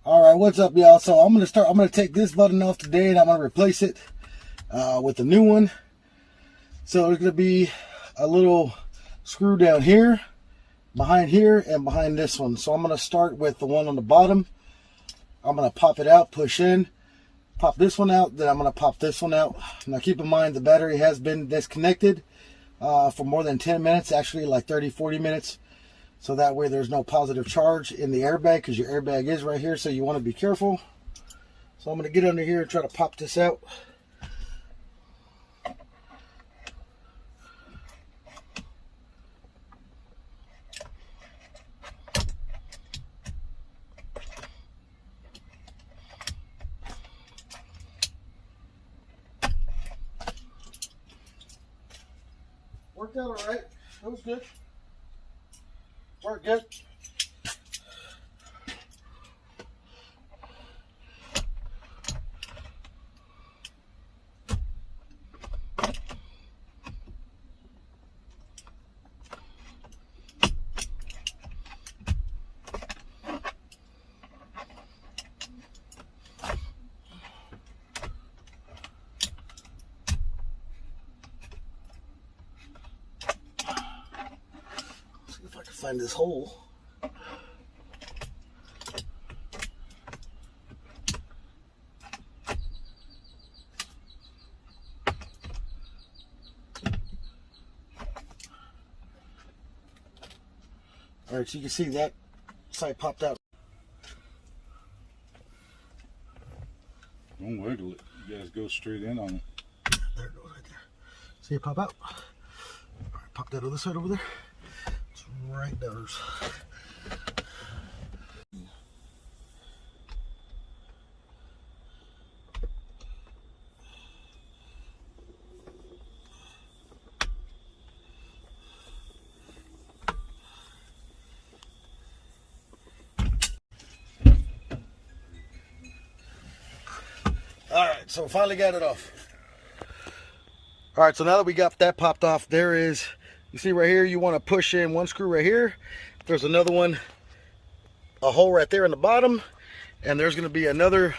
All right, what's up, y'all? So I'm gonna take this button off today, and I'm gonna replace it with a new one. So there's gonna be a little screw down here, behind here, and behind this one. So I'm gonna start with the one on the bottom. I'm gonna pop it out, push in, pop this one out, then I'm gonna pop this one out. Now keep in mind the battery has been disconnected for more than 10 minutes, actually like 30-40 minutes. So that way there's no positive charge in the airbag, because your airbag is right here, so you want to be careful. So I'm going to get under here and try to pop this out. Worked out all right. That was good. Worked good. See if I can find this hole. All right, so you can see that side popped out. Don't wiggle it. You guys go straight in on it. There it goes right there. See it pop out? All right, pop that other side over there. It's right there. All right, so finally got it off. All right, so now that we got that popped off, there is, you see right here, you want to push in one screw right here. There's another one, a hole right there in the bottom, and there's going to be another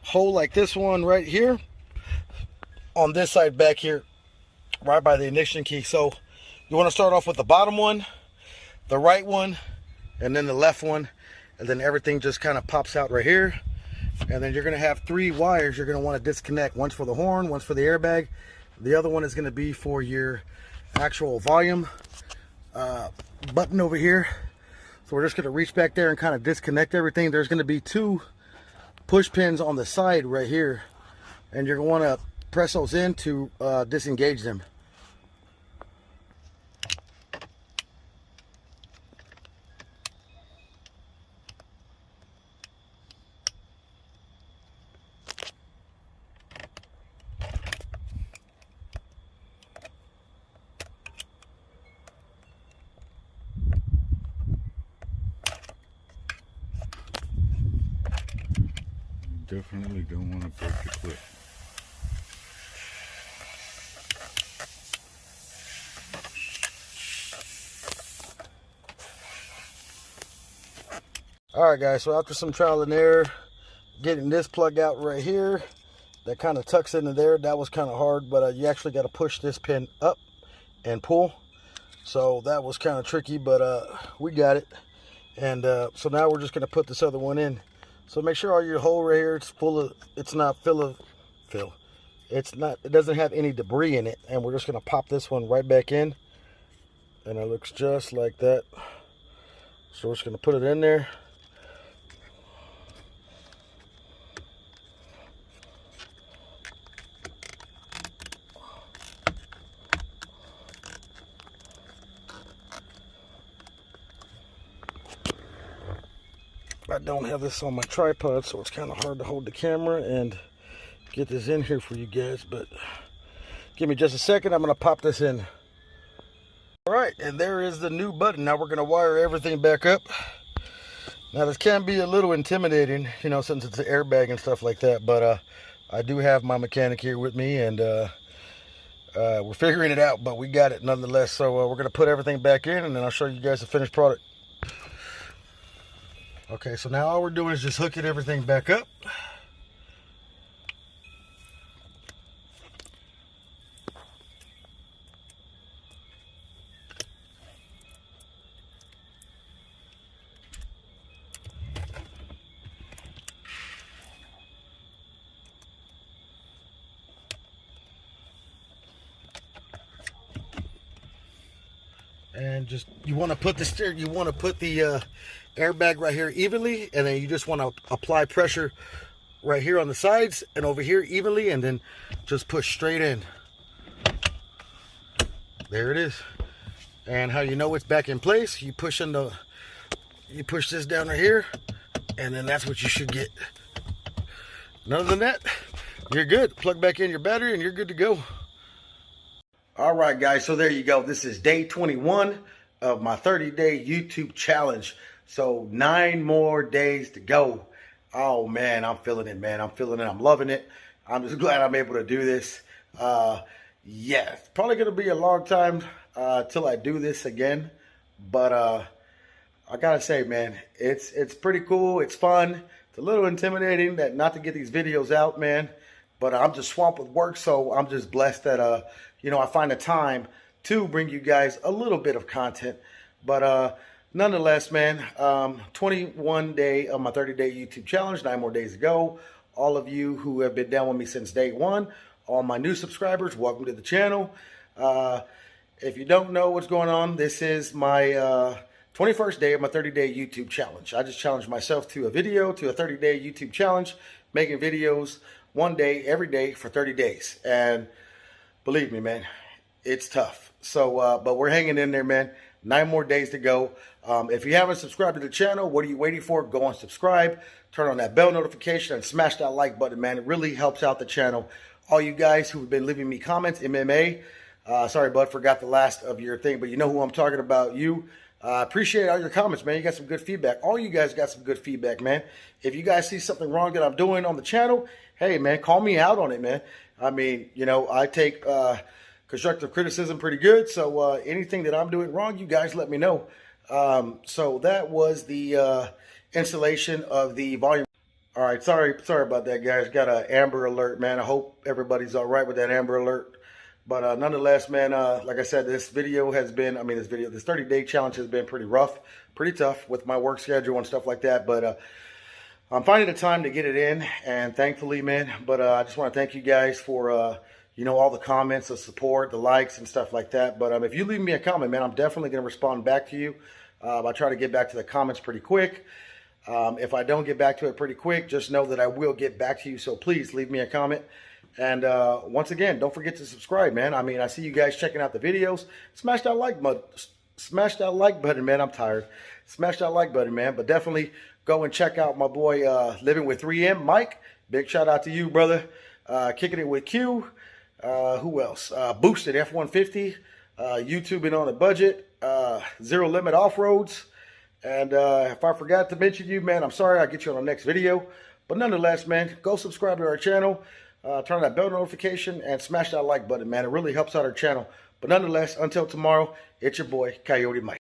hole like this one right here on this side back here, right by the ignition key. So you want to start off with the bottom one, the right one, and then the left one, and then everything just kind of pops out right here. And then you're going to have 3 wires you're going to want to disconnect. One's for the horn, one's for the airbag. The other one is going to be for your actual volume button over here. So we're just going to reach back there and kind of disconnect everything. There's going to be 2 push pins on the side right here, and you're going to want to press those in to disengage them. Definitely don't want to break the clip. All right, guys, so after some trial and error, getting this plug out right here, that kind of tucks into there. That was kind of hard, but you actually got to push this pin up and pull. So that was kind of tricky, but we got it. And so now we're just going to put this other one in. So make sure all your hole right here, it's full of, it's not it doesn't have any debris in it. And we're just going to pop this one right back in. And it looks just like that. So we're just going to put it in there. I don't have this on my tripod, so it's kind of hard to hold the camera and get this in here for you guys, but give me just a second. I'm going to pop this in. All right, and there is the new button. Now we're going to wire everything back up. Now this can be a little intimidating, you know, since it's an airbag and stuff like that, but I do have my mechanic here with me, and we're figuring it out, but we got it nonetheless. So we're going to put everything back in, and then I'll show you guys the finished product. Okay, so now all we're doing is just hooking everything back up. And just, you want to put the airbag right here evenly, and then you just want to apply pressure right here on the sides and over here evenly, and then just push straight in. There it is. And how you know it's back in place, you push this down right here, and then that's what you should get. And other than that, you're good. Plug back in your battery and you're good to go. All right, guys, so there you go. This is day 21 of my 30-day YouTube challenge. So 9 more days to go. Oh, man, I'm feeling it, man. I'm feeling it. I'm loving it. I'm just glad I'm able to do this. Yeah, it's probably going to be a long time till I do this again. But I got to say, man, it's pretty cool. It's fun. It's a little intimidating that not to get these videos out, man. But I'm just swamped with work, so I'm just blessed that, you know, I find the time to bring you guys a little bit of content. But nonetheless, man, 21 day of my 30-day YouTube challenge, 9 more days to go. All of you who have been down with me since day one, all my new subscribers, welcome to the channel. If you don't know what's going on, this is my 21st day of my 30-day YouTube challenge. I just challenged myself to a 30-day YouTube challenge, making videos one day, every day for 30 days. And believe me, man, it's tough. So, but we're hanging in there, man. 9 more days to go. If you haven't subscribed to the channel, what are you waiting for? Go and subscribe. Turn on that bell notification and smash that like button, man. It really helps out the channel. All you guys who've been leaving me comments, MMA. Sorry, bud, forgot the last of your thing, but you know who I'm talking about. You. Appreciate all your comments, man. You got some good feedback. All you guys got some good feedback, man. If you guys see something wrong that I'm doing on the channel, hey, man, call me out on it, man. I mean, you know, I take constructive criticism pretty good. So anything that I'm doing wrong, you guys let me know. So that was the installation of the volume. All right, sorry about that, guys. Got an Amber Alert, man. I hope everybody's all right with that Amber Alert. But nonetheless, man, like I said, this video has been, this 30-day challenge has been pretty rough, pretty tough with my work schedule and stuff like that. But I'm finding the time to get it in, and thankfully, man. But I just want to thank you guys for, you know, all the comments, the support, the likes and stuff like that. But if you leave me a comment, man, I'm definitely going to respond back to you. I try to get back to the comments pretty quick. If I don't get back to it pretty quick, just know that I will get back to you. So please leave me a comment. And once again, don't forget to subscribe, man. I see you guys checking out the videos. Smash that like button. Smash that like button, man. I'm tired. Smash that like button, man. But definitely go and check out my boy Living with 3M, Mike. Big shout out to you, brother. Kicking it with Q. Who else? Boosted F150. YouTubing on a budget. Zero Limit Off-Roads. And if I forgot to mention you, man, I'm sorry. I'll get you on the next video. But nonetheless, man, go subscribe to our channel. Turn on that bell notification and smash that like button, man. It really helps out our channel. But nonetheless, until tomorrow, it's your boy, Coyote Mike.